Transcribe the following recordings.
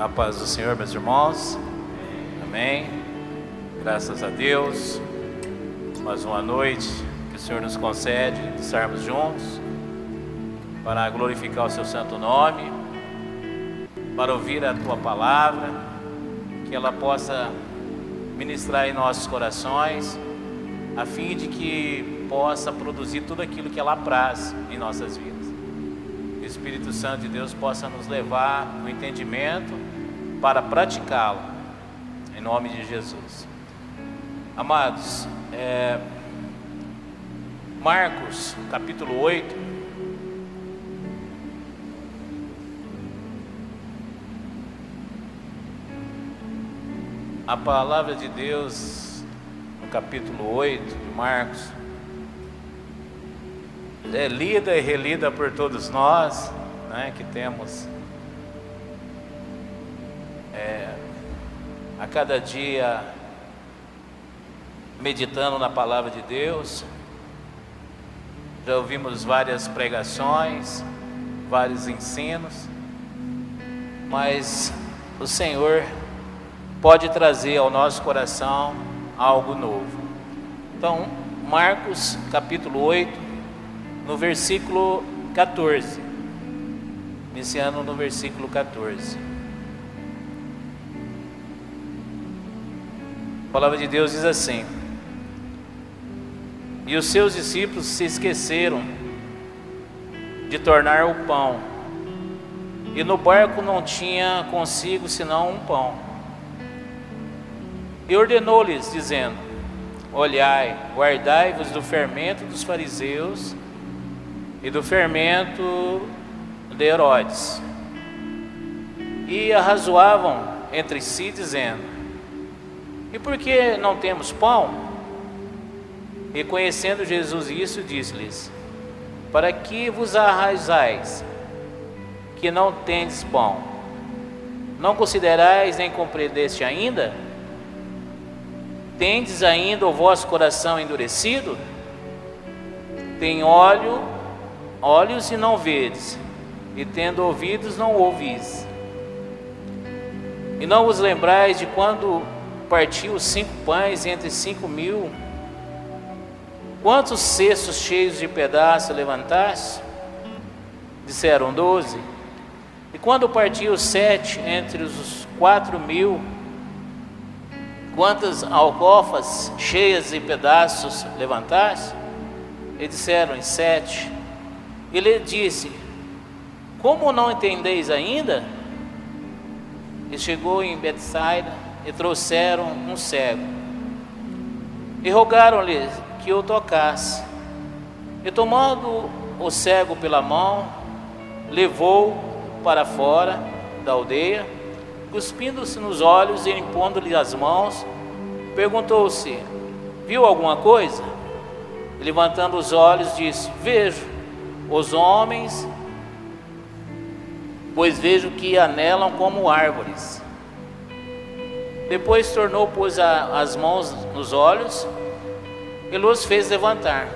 A paz do Senhor, meus irmãos. Amém. Graças a Deus. Mais uma noite que o Senhor nos concede de estarmos juntos para glorificar o seu santo nome, para ouvir a tua palavra, que ela possa ministrar em nossos corações, a fim de que possa produzir tudo aquilo que ela apraz em nossas vidas. Que o Espírito Santo de Deus possa nos levar no entendimento para praticá-lo, em nome de Jesus. Amados, Marcos capítulo 8, a palavra de Deus no capítulo 8 de Marcos é lida e relida por todos nós, né, que temos a cada dia meditando na palavra de Deus. Já ouvimos várias pregações, vários ensinos, mas o Senhor pode trazer ao nosso coração algo novo. Então, Marcos capítulo 8, no versículo 14, iniciando no versículo 14. A palavra de Deus diz assim: e os seus discípulos se esqueceram de tornar o pão, e no barco não tinha consigo senão um pão. E ordenou-lhes, dizendo: olhai, guardai-vos do fermento dos fariseus e do fermento de Herodes. E arrazoavam entre si, dizendo: e por que não temos pão? E conhecendo Jesus isso, disse-lhes: para que vos arrasais, que não tendes pão? Não considerais nem compreendeste ainda? Tendes ainda o vosso coração endurecido? Tem olhos e não vedes, e tendo ouvidos não ouvis. E não vos lembrais de quando partiu os 5 pães entre 5.000? Quantos cestos cheios de pedaços levantaste? Disseram 12. E quando partiu os 7 entre os 4.000, quantas alcofas cheias de pedaços levantaste? E disseram 7. E lhe disse: como não entendeis ainda? E chegou em Betsaida, e trouxeram um cego, e rogaram-lhe que o tocasse. E tomando o cego pela mão, levou-o para fora da aldeia, cuspindo-se nos olhos e impondo-lhe as mãos, perguntou-se: viu alguma coisa? E levantando os olhos, disse: vejo os homens, pois vejo que anelam como árvores. Depois tornou, pôs as mãos nos olhos e os fez levantar,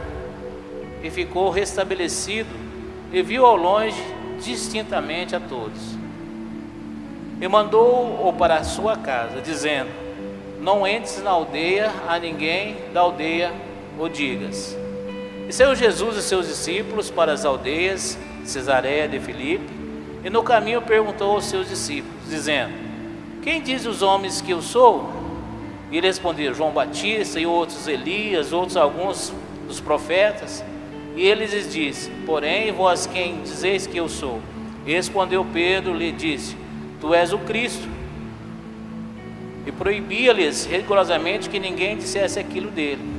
e ficou restabelecido, e viu ao longe distintamente a todos. E mandou-o para a sua casa, dizendo: não entres na aldeia, a ninguém da aldeia o digas. E saiu Jesus e seus discípulos para as aldeias de Cesareia de Filipe, e no caminho perguntou aos seus discípulos, dizendo: quem diz os homens que eu sou? E eles responderam: João Batista, e outros Elias, outros alguns dos profetas. E ele lhes disse: porém, vós quem dizeis que eu sou? E respondeu Pedro, lhe disse: tu és o Cristo. E proibia-lhes rigorosamente que ninguém dissesse aquilo dele.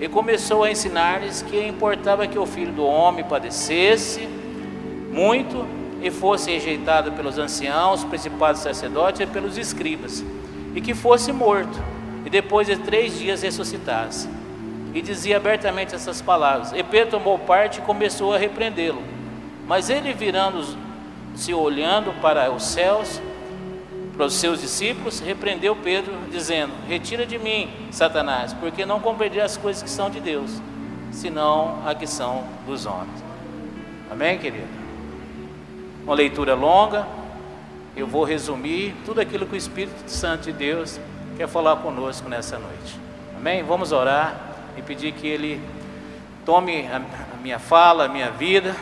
E começou a ensinar-lhes que importava que o Filho do Homem padecesse muito e fosse rejeitado pelos anciãos, principais sacerdotes e pelos escribas, e que fosse morto, e depois de 3 dias ressuscitasse. E dizia abertamente essas palavras. E Pedro tomou parte e começou a repreendê-lo. Mas ele, virando-se, olhando para os céus, para os seus discípulos, repreendeu Pedro, dizendo: retira de mim, Satanás, porque não compreendi as coisas que são de Deus, senão a que são dos homens. Amém, querido? Uma leitura longa, eu vou resumir tudo aquilo que o Espírito Santo de Deus quer falar conosco nessa noite. Amém? Vamos orar e pedir que Ele tome a minha fala, a minha vida,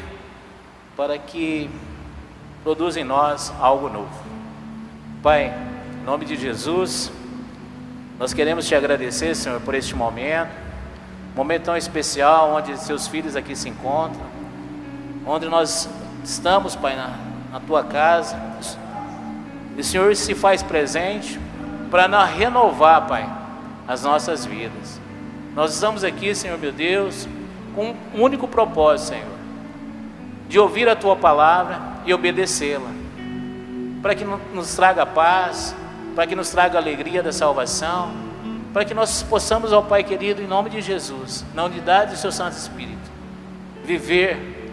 para que produza em nós algo novo. Pai, em nome de Jesus, nós queremos Te agradecer, Senhor, por este momento tão especial, onde Seus filhos aqui se encontram, onde nós estamos, Pai, na Tua casa, e o Senhor se faz presente para renovar, Pai, as nossas vidas. Nós estamos aqui, Senhor meu Deus, com um único propósito, Senhor, de ouvir a Tua palavra e obedecê-la, para que nos traga paz, para que nos traga a alegria da salvação, para que nós possamos, ó Pai querido, em nome de Jesus, na unidade do Seu Santo Espírito, viver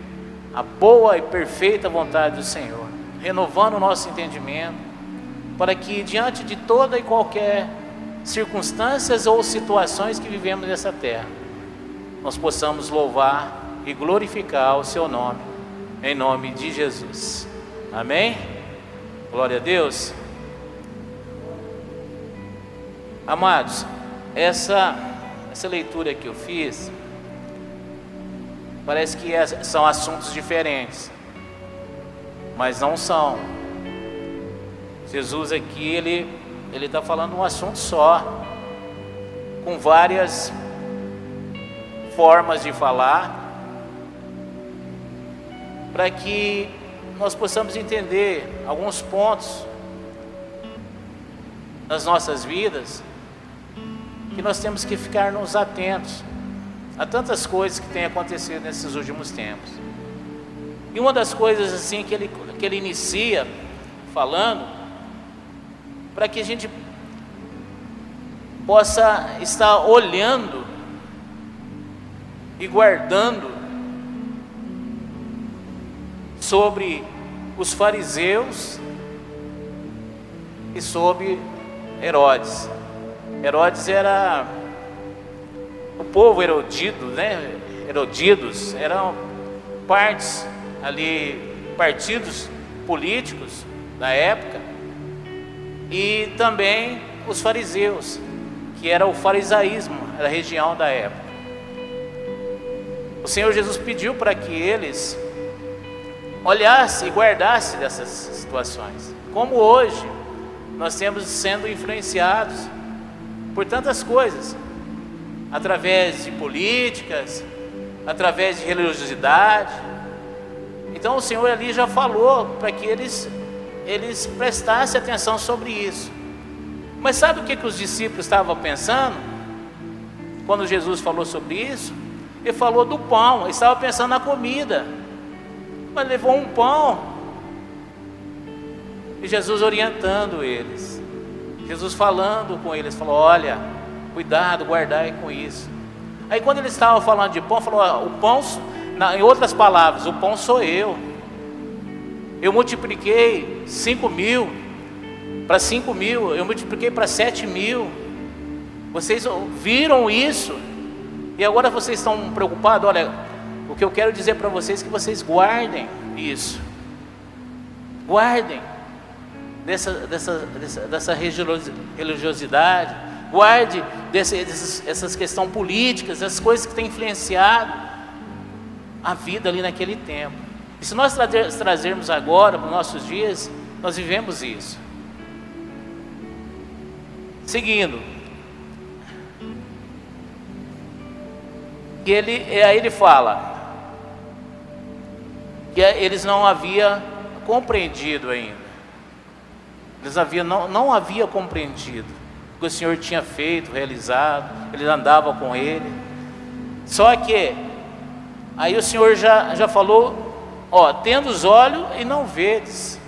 a boa e perfeita vontade do Senhor, renovando o nosso entendimento, para que diante de toda e qualquer circunstâncias ou situações que vivemos nessa terra, nós possamos louvar e glorificar o Seu nome, em nome de Jesus. Amém? Glória a Deus. Amados, essa leitura que eu fiz, parece que são assuntos diferentes, mas não são. Jesus aqui, ele está falando um assunto só, com várias formas de falar, para que nós possamos entender alguns pontos nas nossas vidas, que nós temos que ficar-nos atentos a tantas coisas que têm acontecido nesses últimos tempos. E uma das coisas assim que ele inicia falando, para que a gente possa estar olhando e guardando sobre os fariseus e sobre Herodes. Herodes era o povo herodido, né? Herodidos eram partidos políticos da época, e também os fariseus, que era o farisaísmo, era a região da época. O Senhor Jesus pediu para que eles olhassem e guardassem dessas situações, como hoje nós temos sendo influenciados por tantas coisas, através de políticas, através de religiosidade. Então o Senhor ali já falou para que eles prestassem atenção sobre isso. Mas sabe o que os discípulos estavam pensando quando Jesus falou sobre isso? Ele falou do pão, eles estavam pensando na comida, mas levou um pão, e Jesus orientando eles, Jesus falando com eles, falou: olha, cuidado, guardai com isso. Aí quando eles estavam falando de pão, falou: o pão, em outras palavras, o pão sou eu multipliquei 5.000 para 5.000, eu multipliquei para 7.000, vocês viram isso, e agora vocês estão preocupados. Olha, o que eu quero dizer para vocês é que vocês guardem isso, guardem dessa religiosidade, guarde essas questões políticas, essas coisas que têm influenciado a vida ali naquele tempo. E se nós trazermos agora para os nossos dias, nós vivemos isso. Seguindo, e aí ele fala que eles não haviam compreendido ainda. Eles não haviam compreendido o que o Senhor tinha feito, realizado. Eles andavam com Ele. Só que aí o Senhor já falou: ó, tendo os olhos e não vedes,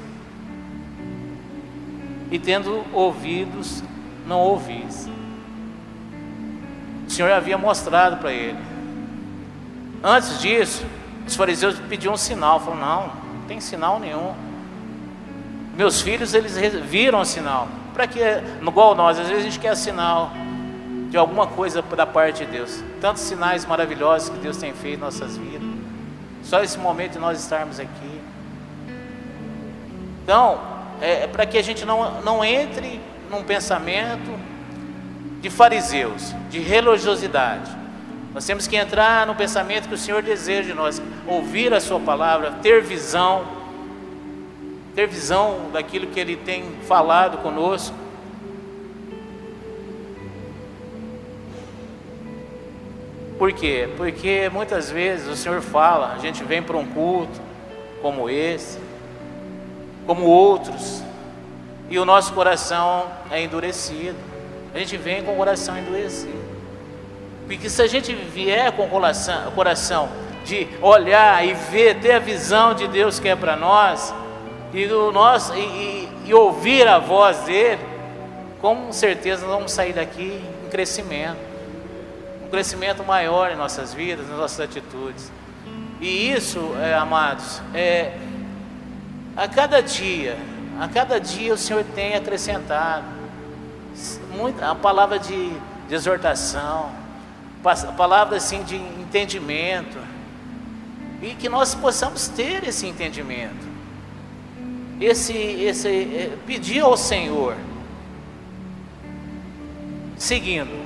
e tendo ouvidos não ouvis. O Senhor havia mostrado para ele. Antes disso, os fariseus pediam um sinal. Falaram: não tem sinal nenhum. Meus filhos, eles viram o sinal. Para que, igual nós, às vezes a gente quer sinal de alguma coisa da parte de Deus. Tantos sinais maravilhosos que Deus tem feito em nossas vidas. Só esse momento de nós estarmos aqui. Então, para que a gente não entre num pensamento de fariseus, de religiosidade. Nós temos que entrar no pensamento que o Senhor deseja de nós, ouvir a sua palavra, ter visão daquilo que Ele tem falado conosco. Por quê? Porque muitas vezes o Senhor fala, a gente vem para um culto como esse, como outros, e o nosso coração é endurecido. A gente vem com o coração endurecido. Porque se a gente vier com o coração de olhar e ver, ter a visão de Deus que é para nós, e ouvir a voz dEle, com certeza nós vamos sair daqui em crescimento. Um crescimento maior em nossas vidas, nas nossas atitudes. E isso, amados, a cada dia o Senhor tem acrescentado a palavra de exortação, a palavra assim de entendimento, e que nós possamos ter esse entendimento, pedir ao Senhor, seguindo.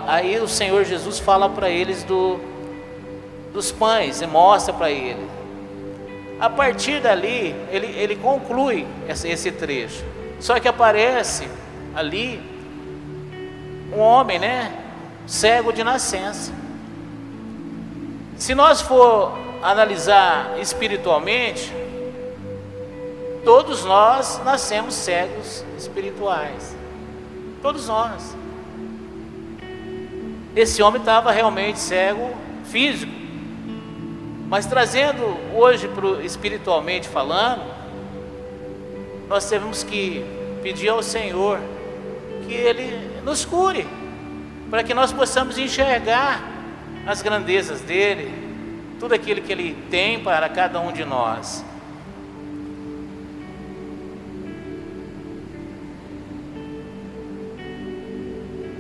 Aí o Senhor Jesus fala para eles dos pães e mostra para ele. A partir dali, ele conclui esse trecho. Só que aparece ali um homem, cego de nascença. Se nós for analisar espiritualmente, todos nós nascemos cegos espirituais. Todos nós. Esse homem estava realmente cego físico, mas trazendo hoje espiritualmente falando, nós temos que pedir ao Senhor que Ele nos cure, para que nós possamos enxergar as grandezas dEle, tudo aquilo que Ele tem para cada um de nós.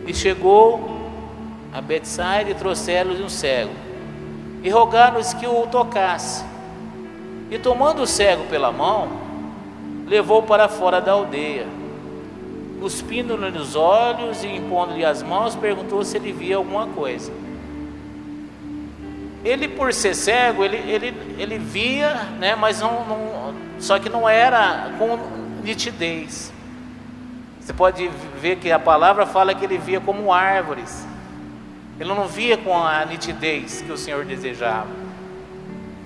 E chegou a Betsaida e trouxeram-lhes um cego, e rogaram-lhes que o tocasse. E tomando o cego pela mão, levou para fora da aldeia, cuspindo-lhe nos olhos e impondo-lhe as mãos, perguntou se ele via alguma coisa. Ele, por ser cego, ele via, mas só que não era com nitidez. Você pode ver que a palavra fala que ele via como árvores. Ele não via com a nitidez que o Senhor desejava,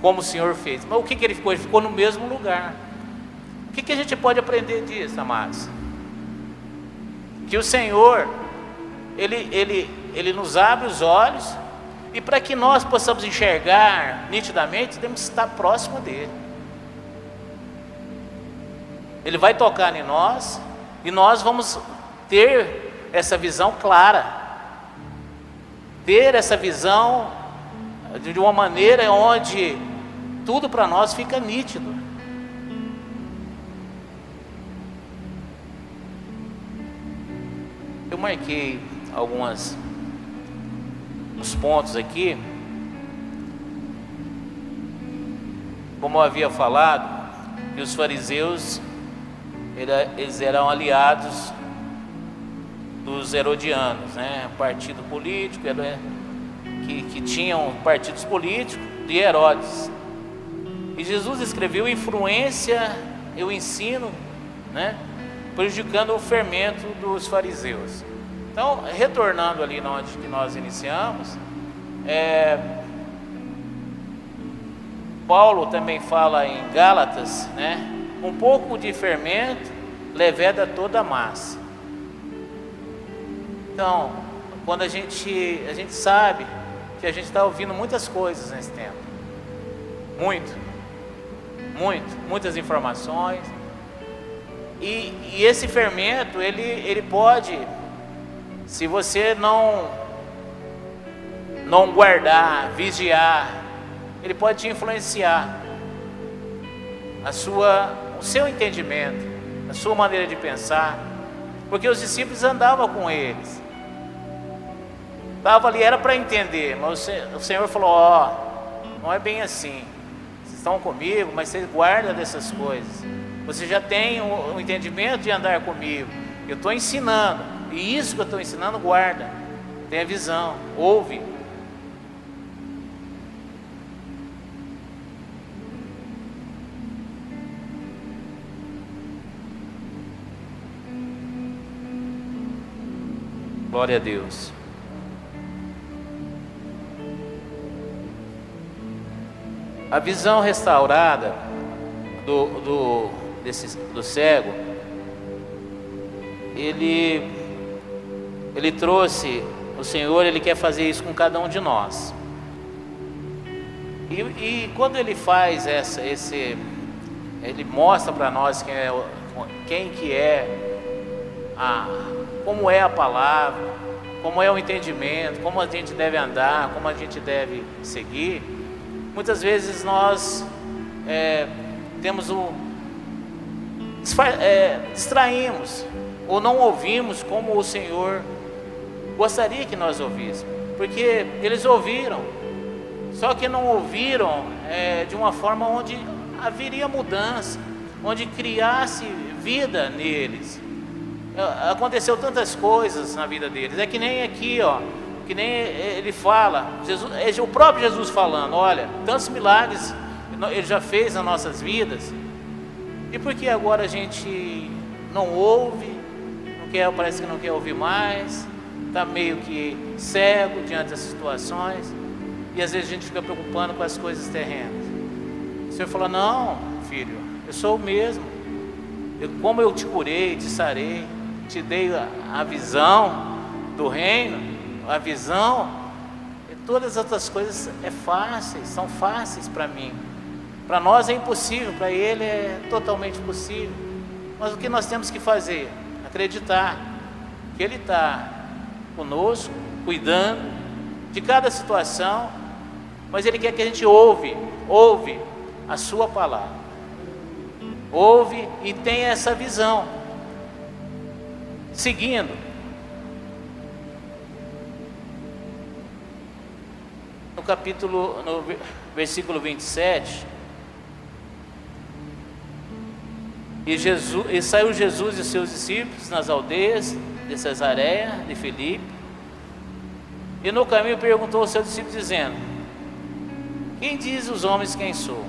como o Senhor fez. Mas o que ele ficou? Ele ficou no mesmo lugar. O que a gente pode aprender disso, amados? Que o Senhor, Ele nos abre os olhos, e para que nós possamos enxergar nitidamente, temos que estar próximo dEle. Ele vai tocar em nós, e nós vamos ter essa visão clara. Ter essa visão de uma maneira onde tudo para nós fica nítido. Eu marquei os pontos aqui. Como eu havia falado, que os fariseus eles eram aliados dos herodianos, partido político, que tinham partidos políticos de Herodes. E Jesus escreveu influência e o ensino, prejudicando o fermento dos fariseus. Então, retornando ali onde que nós iniciamos, Paulo também fala em Gálatas, um pouco de fermento leveda toda a massa. Então, quando a gente sabe que a gente está ouvindo muitas coisas nesse tempo, muitas informações, e esse fermento, ele pode, se você não guardar, vigiar, ele pode te influenciar o seu entendimento, a sua maneira de pensar, porque os discípulos andavam com eles. Estava ali, era para entender, mas o Senhor falou: não é bem assim. Vocês estão comigo, mas você guarda dessas coisas. Você já tem o entendimento de andar comigo. Eu estou ensinando, e isso que eu estou ensinando, guarda. Tenha visão, ouve. Glória a Deus. A visão restaurada do cego, ele trouxe, o Senhor, Ele quer fazer isso com cada um de nós. E quando Ele faz Ele mostra para nós como é a palavra, como é o entendimento, como a gente deve andar, como a gente deve seguir. Muitas vezes nós distraímos ou não ouvimos como o Senhor gostaria que nós ouvíssemos, porque eles ouviram, só que não ouviram de uma forma onde haveria mudança, onde criasse vida neles. Aconteceu tantas coisas na vida deles, é que nem aqui, que nem ele fala, o próprio Jesus falando, olha, tantos milagres Ele já fez nas nossas vidas, e por que agora a gente não ouve, parece que não quer ouvir mais, está meio que cego diante das situações, e às vezes a gente fica preocupando com as coisas terrenas. O Senhor fala, não, filho, eu sou o mesmo, como eu te curei, te sarei, te dei a visão do reino, a visão, e todas as outras coisas são fáceis para mim. Para nós é impossível, para Ele é totalmente possível. Mas o que nós temos que fazer? Acreditar que Ele está conosco, cuidando de cada situação, mas Ele quer que a gente ouve a sua palavra, ouve e tenha essa visão. Seguindo, no versículo 27, e saiu Jesus e seus discípulos nas aldeias de Cesareia de Filipe, e no caminho perguntou aos seus discípulos, dizendo, quem diz os homens quem sou?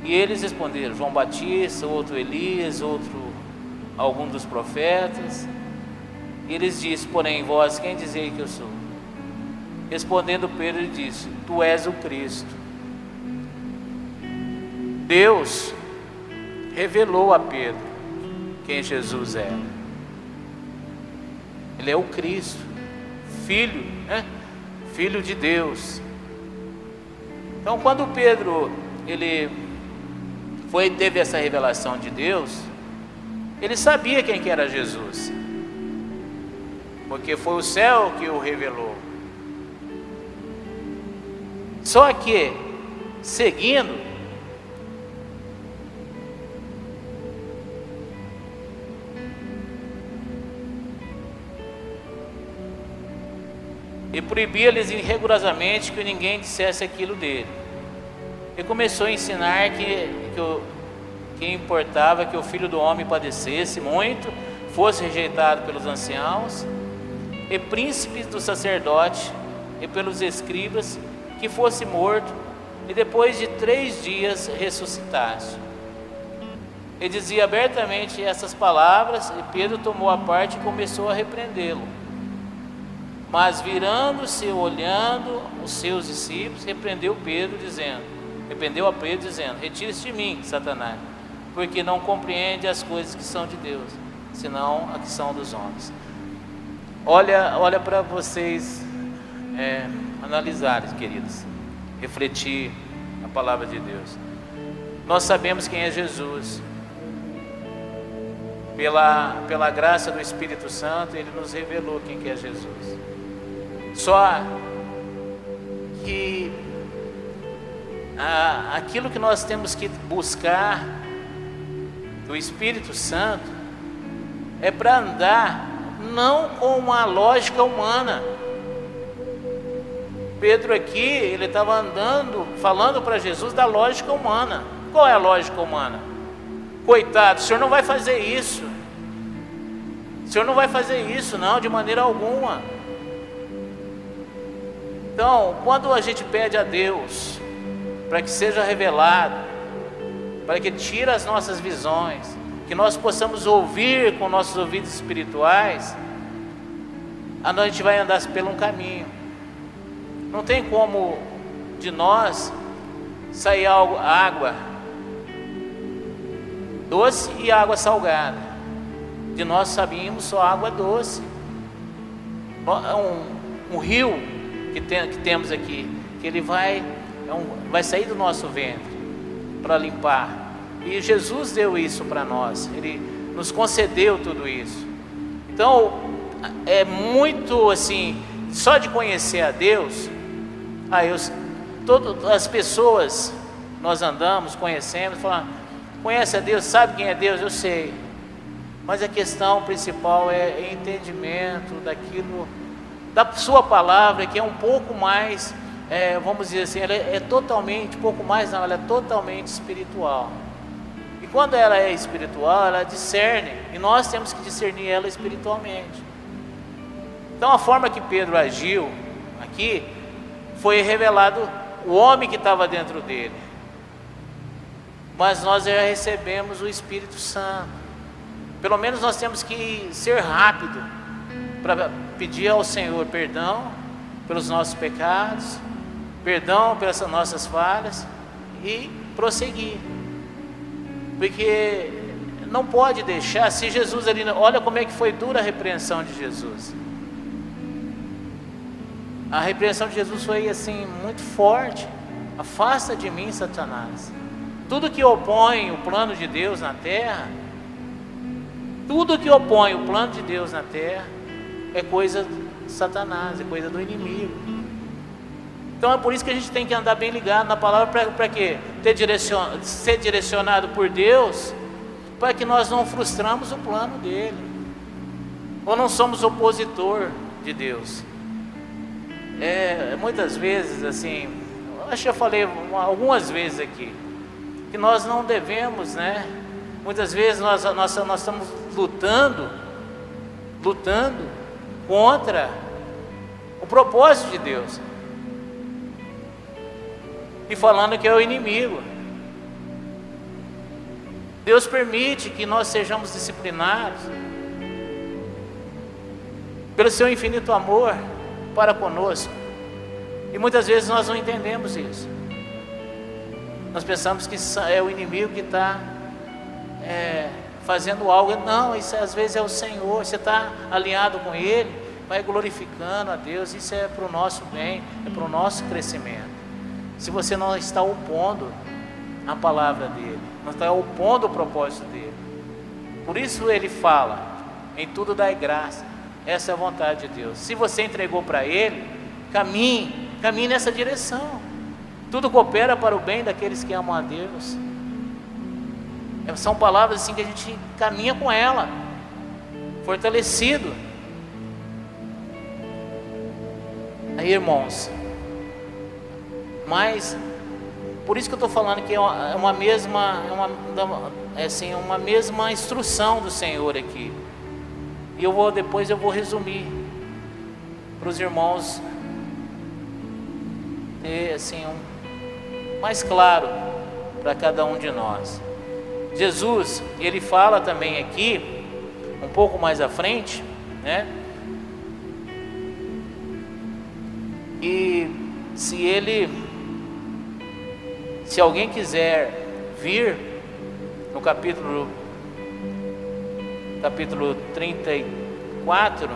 E eles responderam, João Batista, outro Elias, outro algum dos profetas. E eles disseram, porém, vós quem dizei que eu sou? Respondendo Pedro, ele disse, tu és o Cristo. Deus revelou a Pedro quem Jesus era. Ele é o Cristo, filho de Deus. Então, quando Pedro teve essa revelação de Deus, ele sabia quem que era Jesus, porque foi o céu que o revelou. Só que, seguindo, e proibia-lhes rigorosamente que ninguém dissesse aquilo dele. E começou a ensinar que importava que o Filho do Homem padecesse muito, fosse rejeitado pelos anciãos e príncipes do sacerdote e pelos escribas, que fosse morto e depois de 3 dias ressuscitasse. Ele dizia abertamente essas palavras, e Pedro tomou a parte e começou a repreendê-lo. Mas virando-se, olhando os seus discípulos, repreendeu a Pedro dizendo, retire-se de mim, Satanás, porque não compreende as coisas que são de Deus, senão as que são dos homens. Olha para vocês analisarem, queridos, refletir a palavra de Deus. Nós sabemos quem é Jesus, pela graça do Espírito Santo, Ele nos revelou quem que é Jesus. Só que aquilo que nós temos que buscar do Espírito Santo é para andar não com uma lógica humana, Pedro aqui, ele estava andando, falando para Jesus da lógica humana. Qual é a lógica humana? Coitado, o senhor não vai fazer isso. O senhor não vai fazer isso, não, de maneira alguma. Então, quando a gente pede a Deus para que seja revelado, para que tire as nossas visões, que nós possamos ouvir com nossos ouvidos espirituais, a gente vai andar pelo um caminho. Não tem como de nós sair água doce e água salgada. De nós sabíamos só água doce. Um rio que temos aqui, que ele vai sair do nosso ventre para limpar. E Jesus deu isso para nós. Ele nos concedeu tudo isso. Então, é muito assim, só de conhecer a Deus, todas as pessoas, nós andamos, conhecemos, falamos, conhece a Deus, sabe quem é Deus? Eu sei. Mas a questão principal é entendimento daquilo, da sua palavra, que é um pouco mais, vamos dizer assim, ela é totalmente, pouco mais não, ela é totalmente espiritual. E quando ela é espiritual, ela discerne, e nós temos que discernir ela espiritualmente. Então a forma que Pedro agiu aqui, foi revelado o homem que estava dentro dele. Mas nós já recebemos o Espírito Santo. Pelo menos nós temos que ser rápido para pedir ao Senhor perdão pelos nossos pecados, perdão pelas nossas falhas e prosseguir. Porque não pode deixar, se Jesus ali, olha como é que foi dura a repreensão de Jesus. A repreensão de Jesus foi assim, muito forte. Afasta de mim, Satanás. Tudo que opõe o plano de Deus na terra, tudo que opõe o plano de Deus na terra, é coisa de Satanás, é coisa do inimigo. Então é por isso que a gente tem que andar bem ligado na palavra, para quê? Ser direcionado por Deus, para que nós não frustramos o plano dele, ou não somos opositor de Deus. Muitas vezes assim, acho que eu falei algumas vezes aqui, que nós não devemos, né? Muitas vezes nós estamos lutando contra o propósito de Deus, e falando que é o inimigo. Deus permite que nós sejamos disciplinados pelo seu infinito amor para conosco, e muitas vezes nós não entendemos isso. Nós pensamos que é o inimigo que está fazendo algo. Não, isso às vezes é o Senhor. Você está alinhado com Ele, vai glorificando a Deus. Isso é para o nosso bem, é para o nosso crescimento. Se você não está opondo a palavra dEle, não está opondo o propósito dEle, por isso Ele fala, em tudo dai graça. Essa é a vontade de Deus. Se você entregou para Ele, caminhe nessa direção. Tudo coopera para o bem daqueles que amam a Deus. São palavras assim que a gente caminha com ela, fortalecido. Aí, irmãos, mas por isso que eu estou falando que é uma mesma instrução do Senhor aqui. E depois eu vou resumir para os irmãos ter assim mais claro para cada um de nós. Jesus, ele fala também aqui, um pouco mais à frente, né? E se alguém quiser vir, no capítulo 34,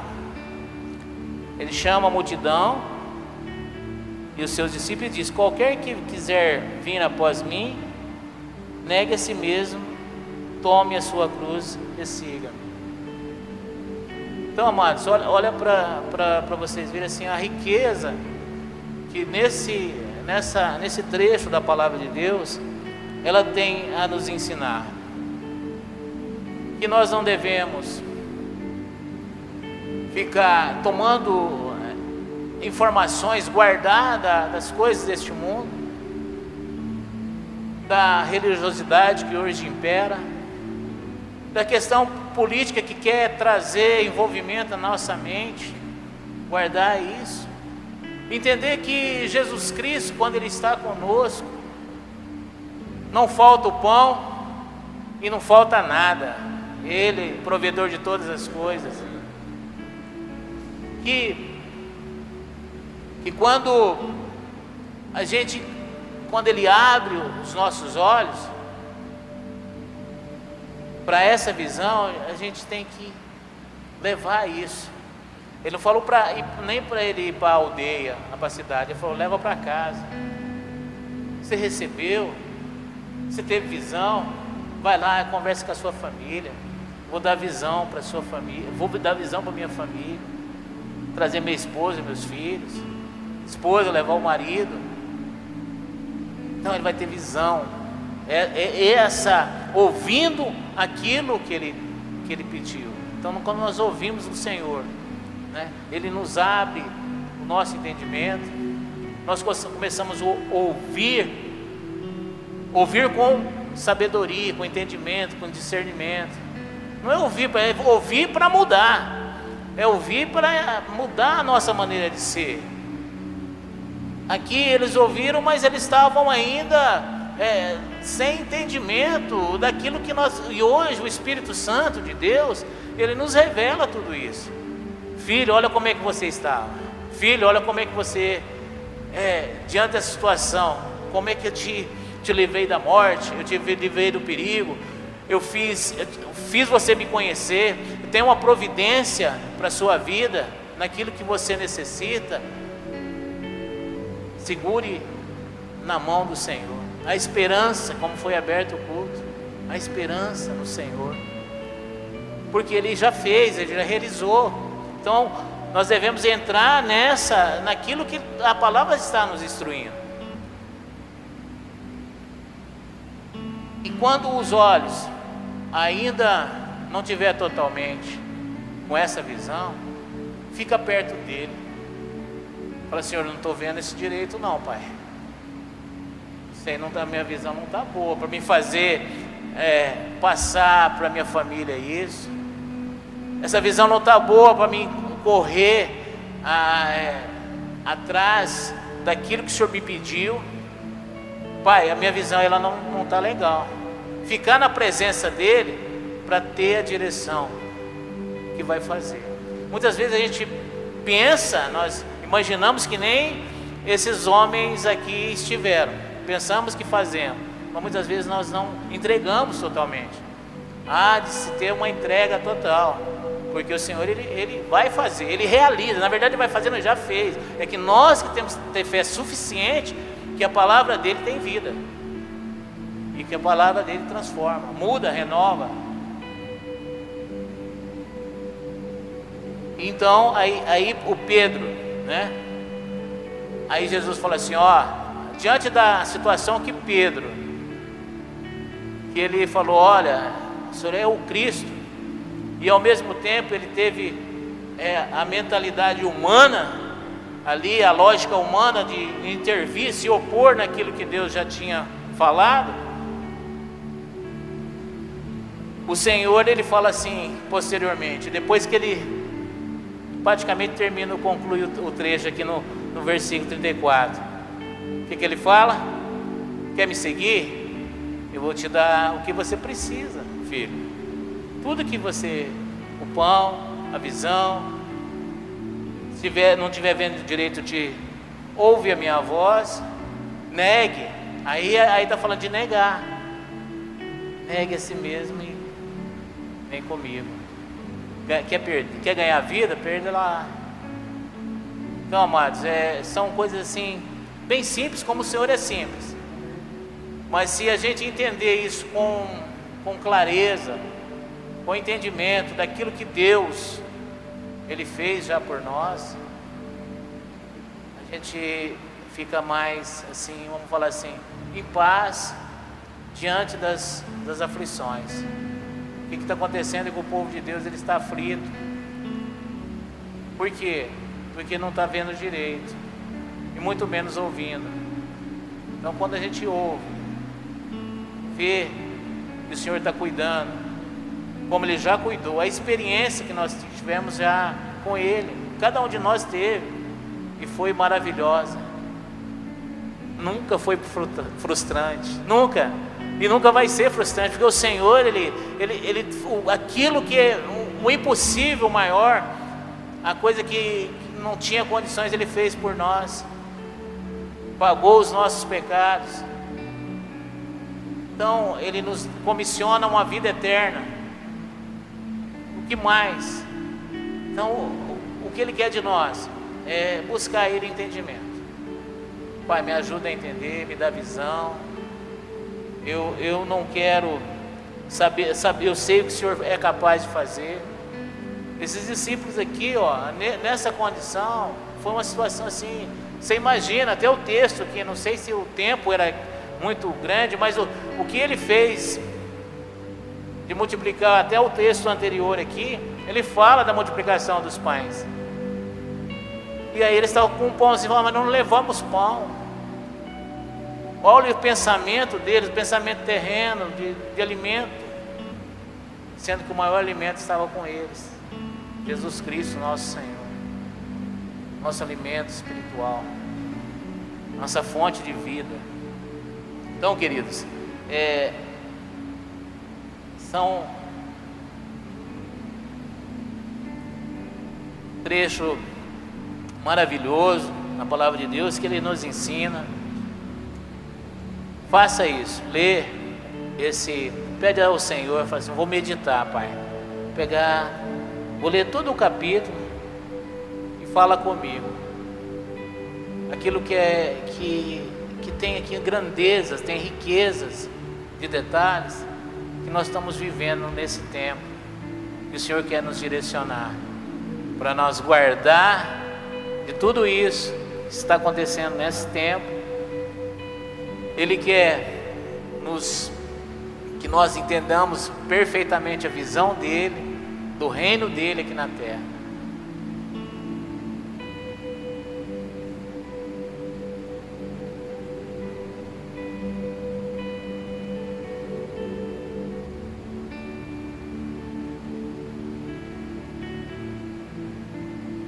ele chama a multidão e os seus discípulos, diz: qualquer que quiser vir após mim, negue a si mesmo, tome a sua cruz e siga-me. Então, amados, olha para vocês verem assim, a riqueza que nesse trecho da palavra de Deus, ela tem a nos ensinar. Que nós não devemos ficar tomando informações, guardar das coisas deste mundo, da religiosidade que hoje impera, da questão política que quer trazer envolvimento na nossa mente, guardar isso, entender que Jesus Cristo, quando Ele está conosco, não falta o pão e não falta nada, Ele, provedor de todas as coisas, que quando Ele abre os nossos olhos para essa visão, a gente tem que levar isso. Ele não falou nem para ele ir para a aldeia, para a cidade, Ele falou: leva para casa. Você recebeu, você teve visão, vai lá, conversa com a sua família. Vou dar visão para a sua família, vou dar visão para a minha família, trazer minha esposa e meus filhos, esposa levar o marido. Então ele vai ter visão, ouvindo aquilo que ele pediu. Então quando nós ouvimos o Senhor, né, Ele nos abre o nosso entendimento, nós começamos a ouvir com sabedoria, com entendimento, com discernimento. Não é ouvir para mudar, é ouvir para mudar a nossa maneira de ser. Aqui eles ouviram, mas eles estavam ainda sem entendimento daquilo que e hoje o Espírito Santo de Deus, Ele nos revela tudo isso. Filho, olha como é que você está. Filho, olha como é que você, diante dessa situação, como é que eu te livrei da morte, eu te livrei do perigo, eu fiz você me conhecer, eu tenho uma providência para a sua vida, naquilo que você necessita. Segure na mão do Senhor, a esperança, como foi aberto o culto, a esperança no Senhor, porque Ele já fez, Ele já realizou. Então nós devemos entrar naquilo que a palavra está nos instruindo. E quando os olhos ainda não tiver totalmente com essa visão, fica perto dele. Fala: Senhor, eu não estou vendo esse direito não, Pai. Minha visão não está boa para me fazer passar para minha família isso. Essa visão não está boa para mim correr atrás daquilo que o Senhor me pediu. Pai, a minha visão ela não está legal. Ficar na presença dEle para ter a direção que vai fazer. Muitas vezes a gente pensa, nós imaginamos que nem esses homens aqui estiveram. Pensamos que fazemos, mas muitas vezes nós não entregamos totalmente. Há de se ter uma entrega total, porque o Senhor ele vai fazer, Ele realiza. Na verdade Ele vai fazer, mas já fez. É que nós que temos que ter fé suficiente que a palavra dEle tem vida, e que a palavra dEle transforma, muda, renova. Então aí o Pedro, né? Aí Jesus fala assim: diante da situação que Pedro, que ele falou: olha, o Senhor é o Cristo, e ao mesmo tempo ele teve a mentalidade humana ali, a lógica humana de intervir, se opor naquilo que Deus já tinha falado. O Senhor, Ele fala assim posteriormente, depois que Ele praticamente conclui o trecho aqui no versículo 34. O que Ele fala? Quer me seguir? Eu vou te dar o que você precisa, filho. Tudo que o pão, a visão, não estiver vendo direito, ouve a minha voz, negue. Aí está falando de negar. Negue a si mesmo e vem comigo. Quer ganhar a vida? Perda lá. Então, amados, são coisas assim, bem simples, como o Senhor é simples. Mas se a gente entender isso com clareza, com entendimento daquilo que Deus Ele fez já por nós, a gente fica mais assim, vamos falar assim, em paz diante das aflições. O que está acontecendo é que o povo de Deus ele está aflito. Por quê? porque não está vendo direito, e muito menos ouvindo. Então quando a gente ouve, vê que o Senhor está cuidando, como Ele já cuidou, a experiência que nós tivemos já com Ele, cada um de nós teve, e foi maravilhosa, nunca foi frustrante, nunca, e nunca vai ser frustrante, porque o Senhor, aquilo que é o impossível maior, a coisa que não tinha condições, Ele fez por nós, pagou os nossos pecados. Então Ele nos comissiona uma vida eterna. O que mais? Então o que Ele quer de nós é buscar Ele entendimento. Pai, me ajuda a entender, me dá visão. Eu não quero saber, eu sei o que o Senhor é capaz de fazer. Esses discípulos aqui, nessa condição, foi uma situação assim, você imagina, até o texto aqui, não sei se o tempo era muito grande, mas o que ele fez de multiplicar, até o texto anterior aqui, ele fala da multiplicação dos pães. E aí eles estavam com um pãozinho, mas não levamos pão. Olha o pensamento deles, o pensamento terreno, de alimento, sendo que o maior alimento estava com eles, Jesus Cristo, nosso Senhor, nosso alimento espiritual, nossa fonte de vida. Então, queridos, são um trecho maravilhoso na palavra de Deus que Ele nos ensina. Faça isso, lê pede ao Senhor, fala assim, vou meditar, Pai, vou ler todo o capítulo e fala comigo, aquilo que tem aqui grandezas, tem riquezas de detalhes, que nós estamos vivendo nesse tempo, e o Senhor quer nos direcionar, para nós guardar de tudo isso que está acontecendo nesse tempo. Ele quer que nós entendamos perfeitamente a visão dele, do reino dele aqui na terra.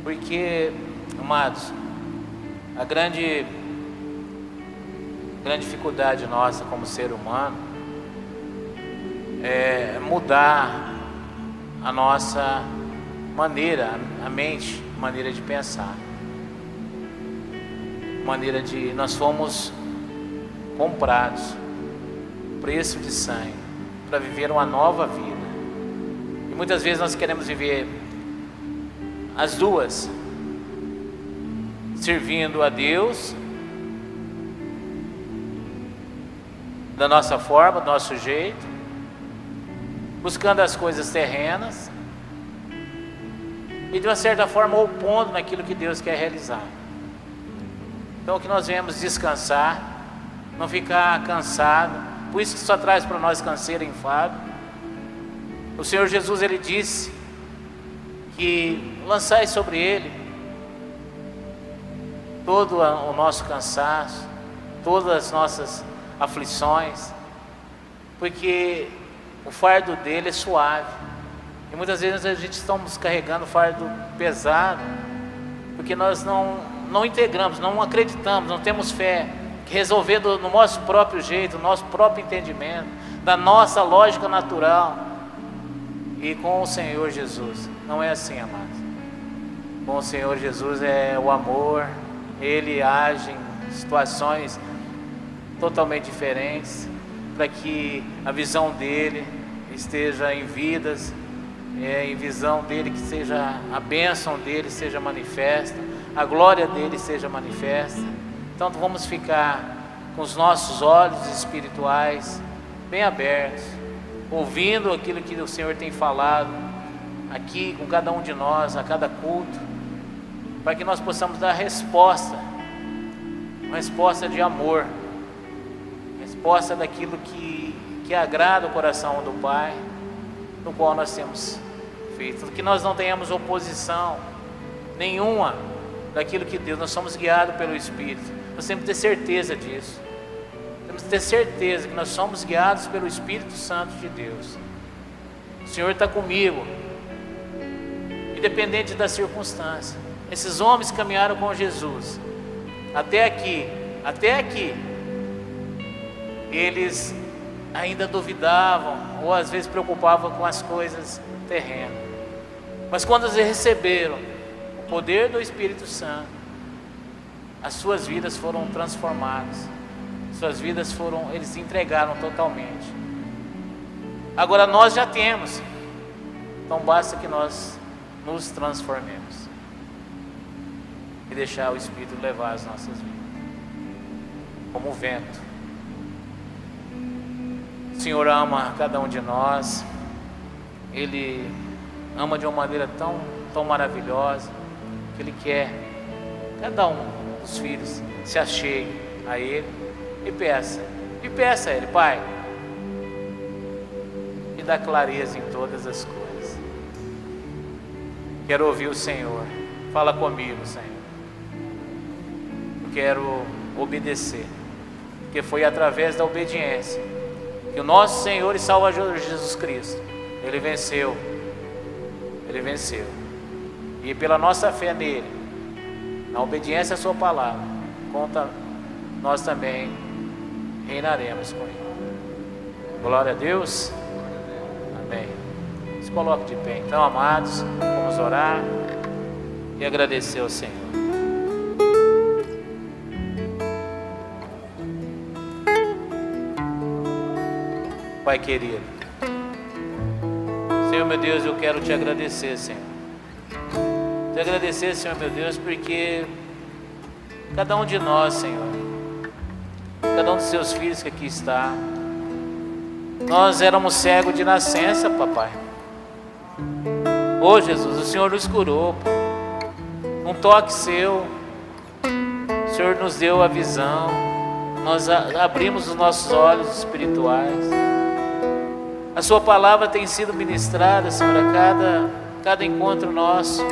Porque, amados, a grande dificuldade nossa como ser humano é mudar a nossa maneira, a mente, maneira de pensar, nós fomos comprados, preço de sangue, para viver uma nova vida, e muitas vezes nós queremos viver as duas, servindo a Deus da nossa forma, do nosso jeito, buscando as coisas terrenas e de uma certa forma opondo naquilo que Deus quer realizar. Então que nós venhamos descansar, não ficar cansado, por isso que só traz para nós canseira e enfado. O Senhor Jesus, Ele disse que lançai sobre Ele todo o nosso cansaço, todas as nossas aflições, porque o fardo dele é suave, e muitas vezes a gente estamos carregando fardo pesado, porque nós não integramos, não acreditamos, não temos fé, que resolver no nosso próprio jeito, no nosso próprio entendimento, da nossa lógica natural, e com o Senhor Jesus, não é assim, amados. Com o Senhor Jesus é o amor, Ele age em situações totalmente diferentes, para que a visão dele esteja em vidas, em visão dele que seja a bênção dele seja manifesta, a glória dele seja manifesta. Então vamos ficar com os nossos olhos espirituais bem abertos, ouvindo aquilo que o Senhor tem falado aqui com cada um de nós, a cada culto, para que nós possamos dar resposta, uma resposta de amor, resposta daquilo que agrada o coração do Pai, no qual nós temos feito, que nós não tenhamos oposição nenhuma daquilo que Deus, nós somos guiados pelo Espírito. Nós temos que ter certeza disso. Temos que ter certeza que nós somos guiados pelo Espírito Santo de Deus. O Senhor está comigo, independente da circunstância. Esses homens caminharam com Jesus até aqui. Eles ainda duvidavam, ou às vezes preocupavam com as coisas terrenas. Mas quando eles receberam o poder do Espírito Santo, as suas vidas foram transformadas. Suas vidas eles entregaram totalmente. Agora nós já temos, então basta que nós nos transformemos e deixar o Espírito levar as nossas vidas, como o vento. O Senhor ama cada um de nós, Ele ama de uma maneira tão maravilhosa, que Ele quer cada um dos filhos se achegue a Ele e peça a Ele: Pai, me dá clareza em todas as coisas. Quero ouvir o Senhor, fala comigo, Senhor. Eu quero obedecer, porque foi através da obediência que o nosso Senhor e Salvador Jesus Cristo, Ele venceu. E pela nossa fé nele, na obediência à sua palavra, nós também reinaremos com Ele. Glória a Deus. Amém. Se coloque de pé. Então, amados, vamos orar e agradecer ao Senhor. Pai querido, Senhor meu Deus, eu quero te agradecer, Senhor. Te agradecer, Senhor meu Deus, porque cada um de nós, Senhor, cada um dos seus filhos que aqui está, nós éramos cegos de nascença, papai. Ô Jesus, o Senhor nos curou, Pai. Um toque seu, o Senhor nos deu a visão, nós abrimos os nossos olhos espirituais. A sua palavra tem sido ministrada, Senhor, a cada encontro nosso.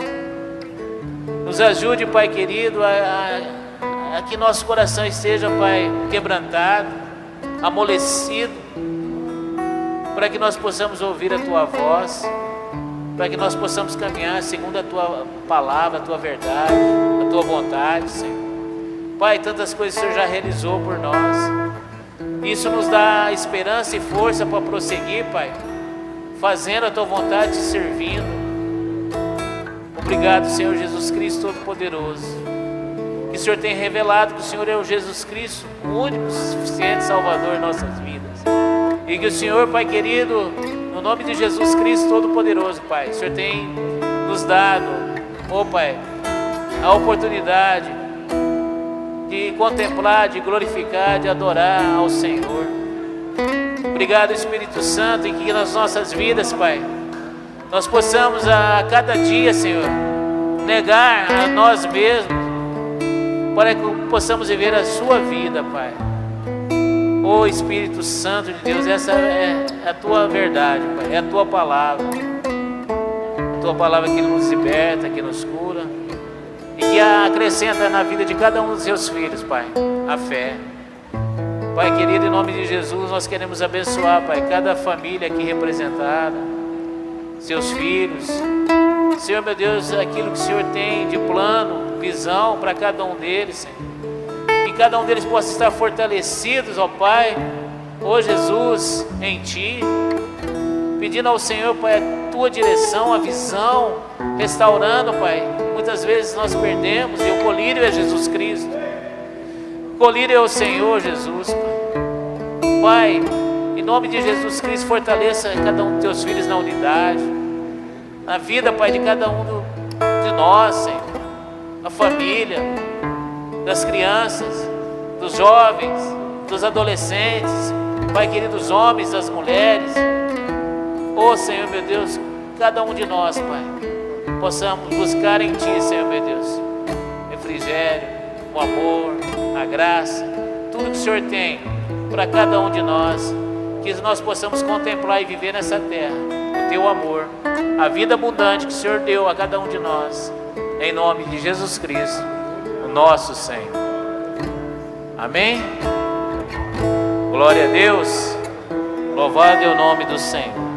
Nos ajude, Pai querido, a que nosso coração esteja, Pai, quebrantado, amolecido, para que nós possamos ouvir a Tua voz, para que nós possamos caminhar segundo a Tua palavra, a Tua verdade, a Tua vontade, Senhor. Pai, tantas coisas o Senhor já realizou por nós. Isso nos dá esperança e força para prosseguir, Pai, fazendo a Tua vontade, te servindo. Obrigado, Senhor Jesus Cristo Todo-Poderoso, que o Senhor tem revelado que o Senhor é o Jesus Cristo, o único e suficiente Salvador em nossas vidas. E que o Senhor, Pai querido, no nome de Jesus Cristo Todo-Poderoso, Pai, o Senhor tem nos dado, Pai, a oportunidade de contemplar, de glorificar, de adorar ao Senhor. Obrigado, Espírito Santo, em que nas nossas vidas, Pai, nós possamos a cada dia, Senhor, negar a nós mesmos, para que possamos viver a sua vida, Pai. Ô Espírito Santo de Deus, essa é a Tua verdade, Pai, é a Tua palavra. A Tua palavra que nos liberta, que nos cura, e que acrescenta na vida de cada um dos seus filhos, Pai, a fé. Pai querido, em nome de Jesus, nós queremos abençoar, Pai, cada família aqui representada, seus filhos. Senhor meu Deus, aquilo que o Senhor tem de plano, visão para cada um deles, Senhor. Que cada um deles possa estar fortalecidos, ó Pai, ó Jesus, em Ti. Pedindo ao Senhor, Pai, a Tua direção, a visão, restaurando, Pai. Muitas vezes nós perdemos, e o colírio é Jesus Cristo. O colírio é o Senhor Jesus, Pai. Pai, em nome de Jesus Cristo, fortaleça cada um dos Teus filhos na unidade, na vida, Pai, de cada um de nós, Senhor. Na família, das crianças, dos jovens, dos adolescentes, Pai querido, dos homens, das mulheres. Ô Senhor, meu Deus, cada um de nós, Pai, possamos buscar em Ti, Senhor, meu Deus, refrigério, o amor, a graça, tudo que o Senhor tem para cada um de nós, que nós possamos contemplar e viver nessa terra o Teu amor, a vida abundante que o Senhor deu a cada um de nós, em nome de Jesus Cristo, o nosso Senhor. Amém? Glória a Deus. Louvado é o nome do Senhor.